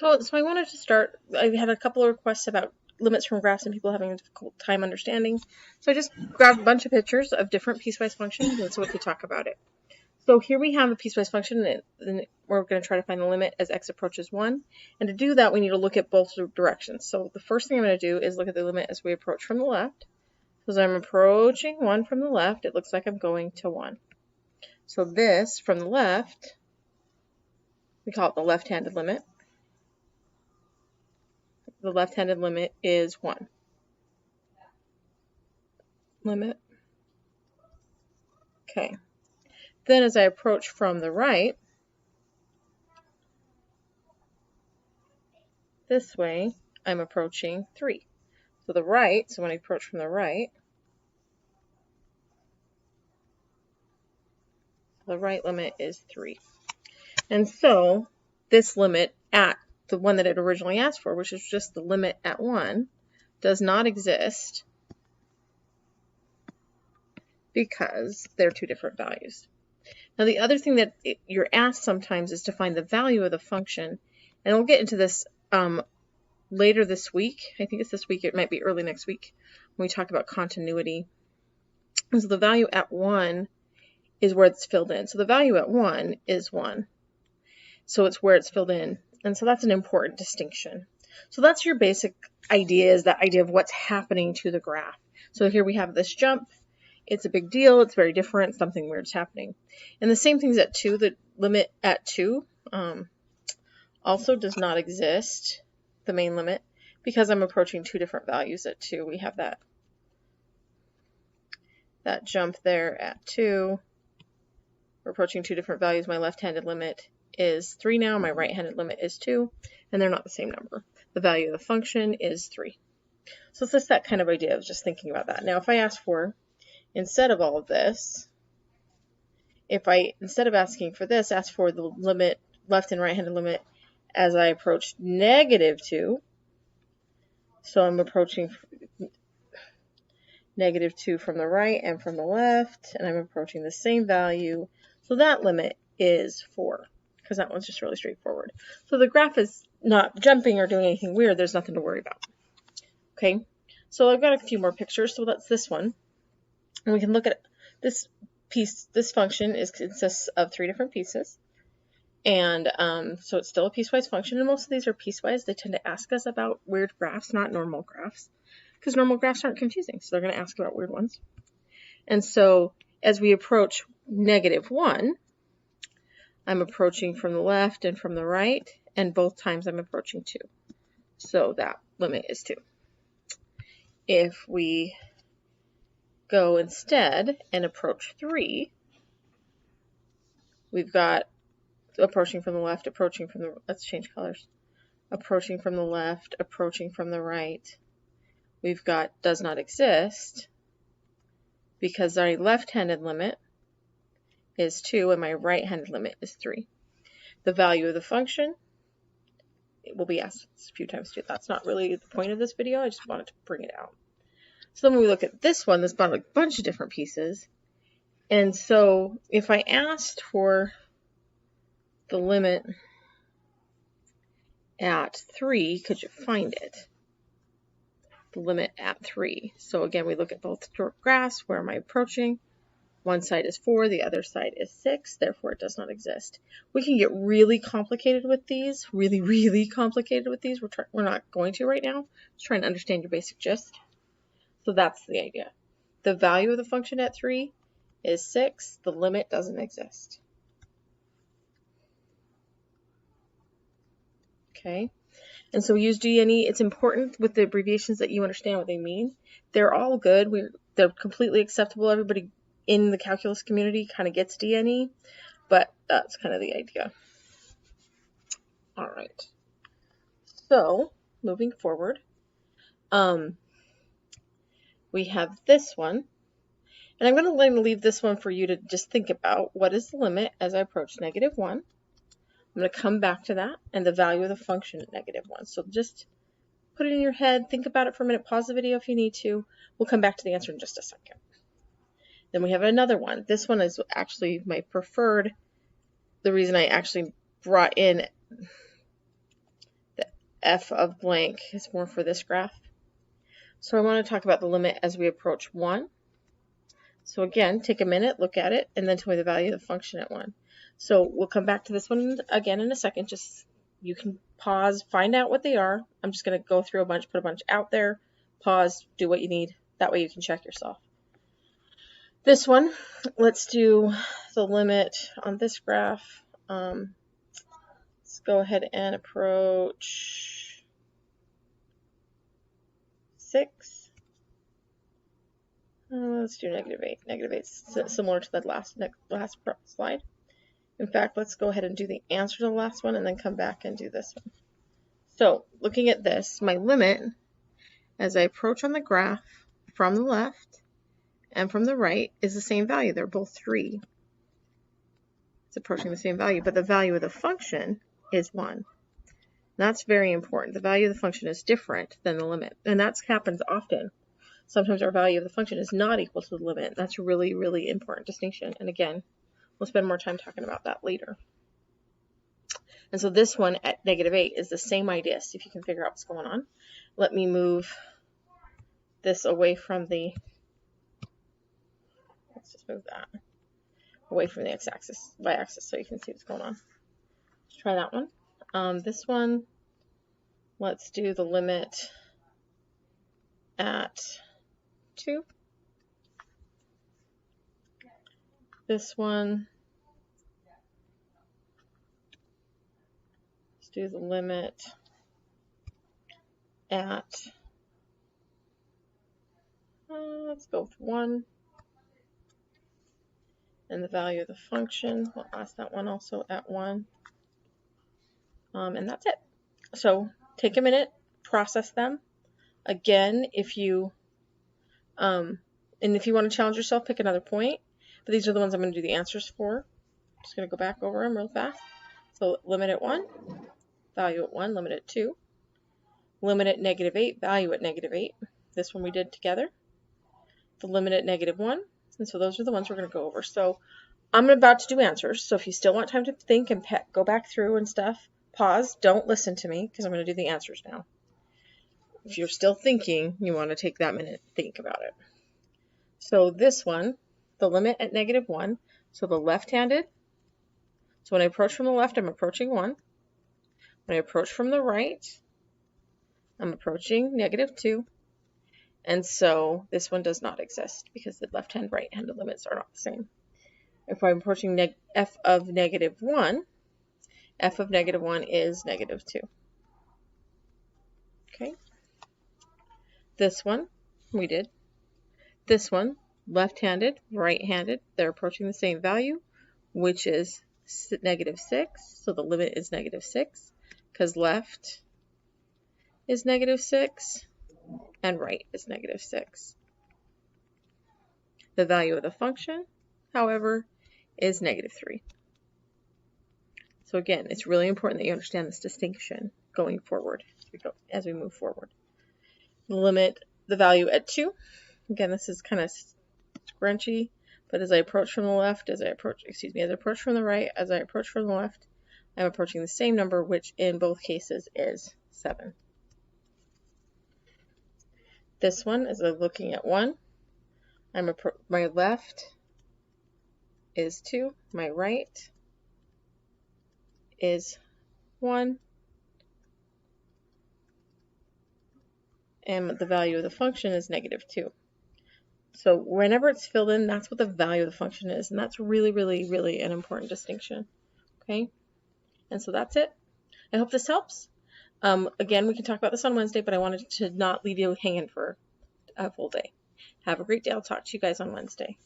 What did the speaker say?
So I wanted to start, I had a couple of requests about limits from graphs and people having a difficult time understanding. So I just grabbed a bunch of pictures of different piecewise functions, and so we could talk about it. So here we have a piecewise function, and we're going to try to find the limit as x approaches 1. And to do that, we need to look at both directions. So the first thing I'm going to do is look at the limit as we approach from the left. So as I'm approaching 1 from the left, it looks like I'm going to 1. So this, from the left, we call it the left-handed limit. The left-handed limit is 1. Limit. Okay. Then as I approach from the right, this way, I'm approaching 3. So the right, so when I approach from the right, the right limit is 3. And so this limit at the one that it originally asked for, which is just the limit at 1, does not exist because they're two different values. Now the other thing that you're asked sometimes is to find the value of the function, and we'll get into this later this week. I think it's this week, it might be early next week, when we talk about continuity. And so the value at 1 is where it's filled in. So the value at 1 is 1. So it's where it's filled in. And so that's an important distinction. So that's your basic idea, is the idea of what's happening to the graph. So here we have this jump. It's a big deal. It's very different. Something weird's happening. And the same thing's at 2. The limit at 2 also does not exist, the main limit, because I'm approaching two different values at 2. We have that jump there at 2. We're approaching two different values. My left-handed limit is 3 now. My right-handed limit is 2, and they're not the same number. The value of the function is 3. So it's just that kind of idea of just thinking about that. Now, if I ask for, instead of all of this, if I, instead of asking for this, ask for the limit, left and right-handed limit, as I approach -2, so I'm approaching -2 from the right and from the left, and I'm approaching the same value, so that limit is 4, because that one's just really straightforward. So the graph is not jumping or doing anything weird. There's nothing to worry about. Okay, so I've got a few more pictures, so that's this one. And we can look at this piece. This function consists of 3 different pieces. And so it's still a piecewise function, and most of these are piecewise. They tend to ask us about weird graphs, not normal graphs, because normal graphs aren't confusing, so they're going to ask about weird ones. And so as we approach -1, I'm approaching from the left and from the right, and both times I'm approaching 2. So that limit is 2. If we go instead and approach 3, we've got approaching from the left, approaching from the, let's change colors, approaching from the left, approaching from the right. We've got does not exist because our left-handed limit is 2 and my right-handed limit is 3. The value of the function, it will be asked a few times too. That's not really the point of this video. I just wanted to bring it out. So then when we look at this one, there's about a bunch of different pieces. And so if I asked for the limit at 3, could you find it? The limit at 3. So again, we look at both graphs. Where am I approaching? One side is 4, the other side is 6, therefore it does not exist. We can get really complicated with these, really complicated with these. We're not going to right now. Just trying to understand your basic gist. So that's the idea. The value of the function at 3 is 6. The limit doesn't exist. Okay, and so we use DNE. It's important with the abbreviations that you understand what they mean. They're all good. They're completely acceptable. Everybody in the calculus community kind of gets DNE, but that's kind of the idea. All right. So moving forward, we have this one, and I'm going to leave this one for you to just think about. What is the limit as I approach -1? I'm going to come back to that, and the value of the function at -1. So just put it in your head, think about it for a minute, pause the video if you need to. We'll come back to the answer in just a second. Then we have another one. This one is actually my preferred. The reason I actually brought in the f of blank is more for this graph. So I want to talk about the limit as we approach 1. So again, take a minute, look at it, and then tell me the value of the function at 1. So we'll come back to this one again in a second. Just you can pause, find out what they are. I'm just going to go through a bunch, put a bunch out there, pause, do what you need. That way you can check yourself. This one, let's do the limit on this graph. Let's go ahead and approach 6. Let's do -8. -8 is similar to the last slide. In fact, let's go ahead and do the answer to the last one and then come back and do this one. So looking at this, my limit as I approach on the graph from the left and from the right is the same value. They're both 3. It's approaching the same value, but the value of the function is 1. That's very important. The value of the function is different than the limit, and that happens often. Sometimes our value of the function is not equal to the limit. That's a really, really important distinction. And again, we'll spend more time talking about that later. And so this one at -8 is the same idea. See if you can figure out what's going on. Let me move this away from the, let's just move that away from the x-axis, y-axis, so you can see what's going on. Let's try that one. This one, let's do the limit at 2. This one, let's do the limit at, let's go with 1. And the value of the function, we'll ask that one also at 1. And that's it. So take a minute, process them. Again, if you want to challenge yourself, pick another point. But these are the ones I'm going to do the answers for. I'm just going to go back over them real fast. So limit at 1, value at 1, limit at 2. Limit at -8, value at -8. This one we did together. The limit at -1. And so those are the ones we're going to go over. So I'm about to do answers. So if you still want time to think and go back through and stuff, pause. Don't listen to me because I'm going to do the answers now. If you're still thinking, you want to take that minute to think about it. So this one, the limit at -1. So the left-handed. So when I approach from the left, I'm approaching 1. When I approach from the right, I'm approaching -2. And so this one does not exist because the left-hand, right-handed limits are not the same. If I'm approaching f of -1, f of -1 is -2. Okay. This one, we did. This one, left-handed, right-handed, they're approaching the same value, which is -6. So the limit is -6 because left is -6 and right is -6. The value of the function, however, is -3. So again, it's really important that you understand this distinction going forward as we move forward. The limit, the value at 2. Again, this is kind of scrunchy, but as I approach from the left, as I approach from the right, as I approach from the left, I'm approaching the same number, which in both cases is 7. This one, as I'm looking at 1, my left is 2, my right is 1, and the value of the function is -2. So whenever it's filled in, that's what the value of the function is, and that's really, really, really an important distinction. Okay, and so that's it. I hope this helps. Again, we can talk about this on Wednesday, but I wanted to not leave you hanging for a full day. Have a great day. I'll talk to you guys on Wednesday.